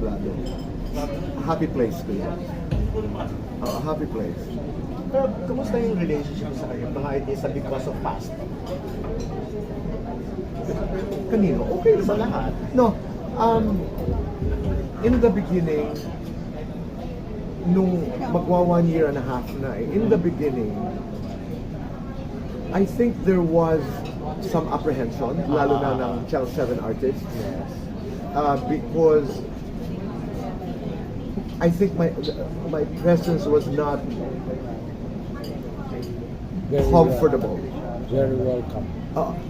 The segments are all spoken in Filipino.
sigurado. A happy place to yun. A happy place. Pero kumusta yung relationship sa kayo, mga artista because of past? Kanino? Okay Sa naman. lahat. No, in the beginning, nung magwa 1 year and a half na in the beginning, I think there was some apprehension, lalo na ng Channel 7 artists. Yes. Because I think my presence was not comfortable. Very welcome.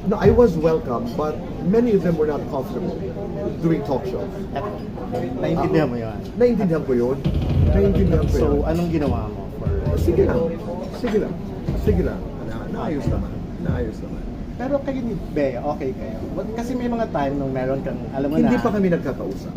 No, I was welcome, but many of them were not comfortable doing talk shows. Naintindihan mo yun? Naiintindihan ko yun. Naiintindihan ko yun. So, anong ginawa mo for... Sige lang. Sige lang. Sige lang. Naayos naman. Naayos naman. Pero kayo ni Bea, okay kayo? Kasi may mga time nung meron kang, alam mo na... Hindi pa kami nagkakausap.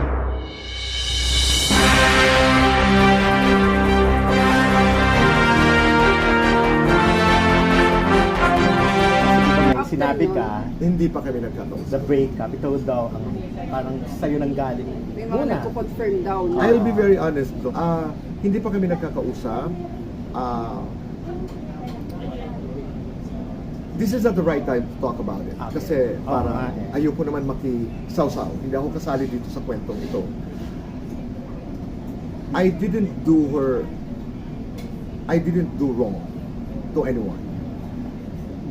May sinabi ka, Hindi pa kami nagkakausap. the breakup, ito daw ang parang sa'yo nang galing. May mga nagko-confirm daw na. I'll be very honest. Hindi pa kami nagkakausap. This is not the right time to talk about it. Okay. Kasi Oo para nga eh. ayoko naman makisawsaw. Hindi ako kasali dito sa kwentong ito. I didn't do wrong to anyone.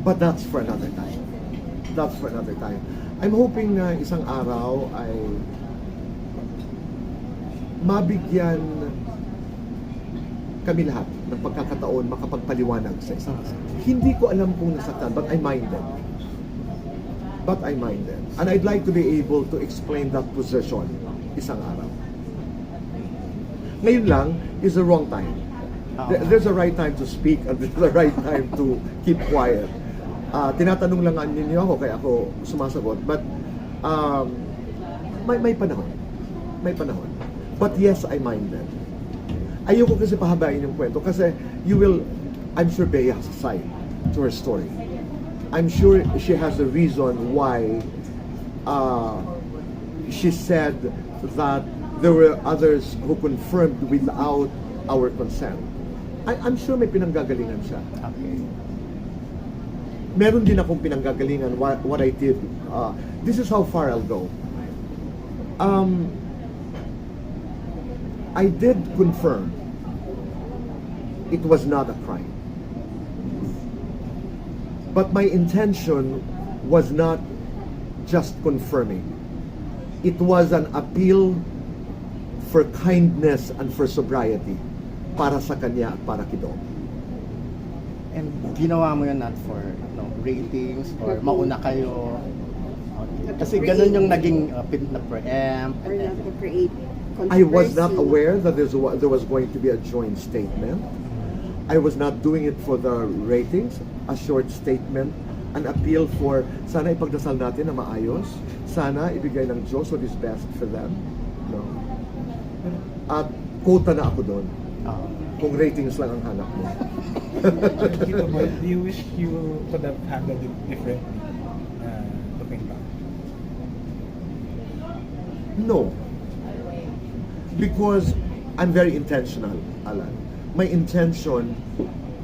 But that's for another time. That's for another time. I'm hoping na isang araw ay mabigyan kami lahat ng pagkakataon makapagpaliwanag sa isa't isa. Hindi ko alam kung nasaktan, but I minded. But I minded. And I'd like to be able to explain that position isang araw. Ngayon lang is the wrong time. There's a right time to speak and there's a right time to keep quiet. Tinatanong lang ninyo ako kaya ako sumasagot. But may panahon. May panahon. But yes, I minded. Ayoko kasi pahabain yung kwento kasi I'm sure Bea has a side to her story. I'm sure she has a reason why she said that there were others who confirmed without our consent. I'm sure may pinanggagalingan siya. Okay. Meron din akong pinanggagalingan what I did. This is how far I'll go. I did confirm it was not a crime. But my intention was not just confirming. It was an appeal for kindness and for sobriety para sa kanya at para kay Dom. And ginawa mo yun not for ratings or mauna kayo. Okay. Kasi ganun yung naging na-preempt. Or not to create I was not controversy. aware that there was going to be a joint statement. I was not doing it for the ratings, a short statement, an appeal for sana ipagdasal natin na maayos, sana ibigay ng Diyos what is best for them. No. At quota na ako doon. Kung ratings lang ang hanap mo. Do you wish you could have handled it differently? Looking back. No. Because I'm very intentional, Alan. My intention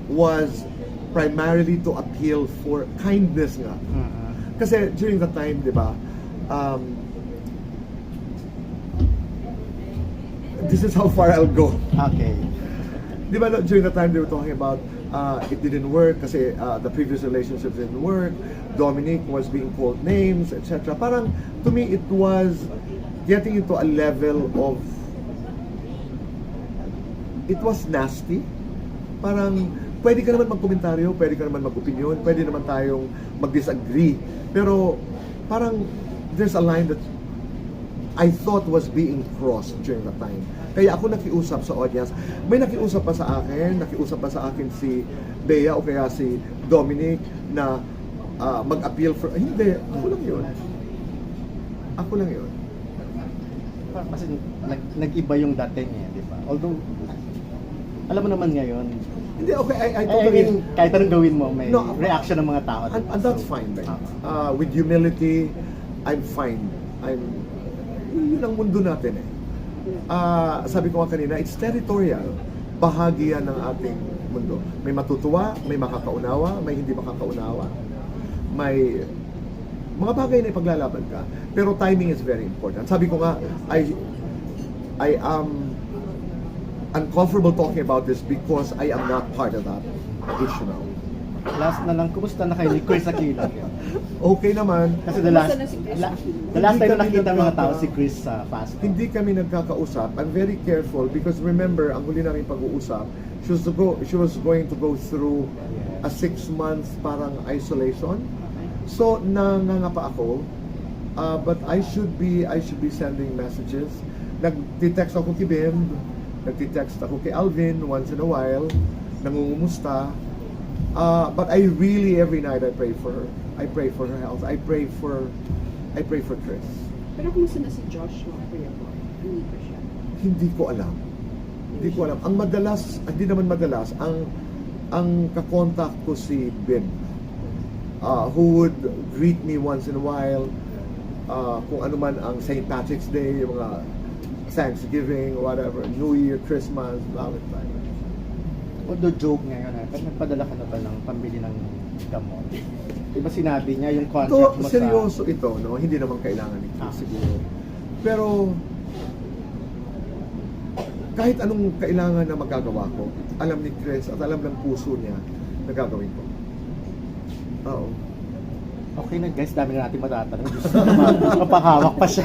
was primarily to appeal for kindness nga. Kasi during the time, di ba, this is how far I'll go. Okay. Di ba, during the time they were talking about it didn't work kasi the previous relationship didn't work, Dominic was being called names, etc. Parang, to me, it was getting into a level of it was nasty. Parang, pwede ka naman magkomentaryo, pwede ka naman mag-opinion, pwede naman tayong mag-disagree. Pero, parang, there's a line that I thought was being crossed during that time. Kaya ako nakiusap sa audience. May nakiusap pa sa akin, si Bea o kaya si Dominic na mag-appeal for... Hindi, ako lang yun. Ako lang yun. Kasi nag-iba yung dating eh, di ba? Although, alam mo naman ngayon, Hindi, okay, I I totally... mean, kahit anong gawin mo, may No, reaction ng mga tao. And that's So, fine, right? With humility, I'm fine. Yun ang mundo natin eh. sabi ko nga kanina, it's territorial. Bahagi yan ng ating mundo. May matutuwa, may makakaunawa, may hindi makakaunawa. May mga bagay na ipaglalaban ka. Pero timing is very important. Sabi ko nga, I am uncomfortable talking about this because I am not part of that issue now. Last na lang, kumusta na kayo ni Chris Aquino? Okay naman. Kasi the last, Kumusta na si Chris Aquino? the last Hindi time na kami nakita ng mga tao nagkaka- si Chris sa fast food. Hindi kami nagkakausap. I'm very careful because remember, ang huli namin pag-uusap, she was going to go through a 6 month parang isolation. So nangangapa ako, but I should be sending messages. Nagti-text ako kay Bim, nagti-text ako kay Alvin once in a while, nangungumusta. But I really every night I pray for her. I pray for her health. I pray for Chris. Pero kumusta na si Joshua, Kuya Boy? Hindi ko siya. Hindi ko alam. Hindi ko alam. Ang madalas, hindi naman madalas, ang kakontak ko si Ben, who would greet me once in a while, kung ano man ang St. Patrick's Day, yung mga Thanksgiving, whatever, New Year, Christmas, Valentine. Although joke ngayon, pag nagpadala ka na ba ng pambili ng gamot? Diba sinabi niya yung contract mo Seryoso ito, no? Hindi naman kailangan ni Chris siguro. Pero, kahit anong kailangan na magagawa ko, alam ni Chris at alam ng puso niya na gagawin ko. Oo. Okay na guys, dami na natin matatanong. Gusto ko mapahawak pa siya.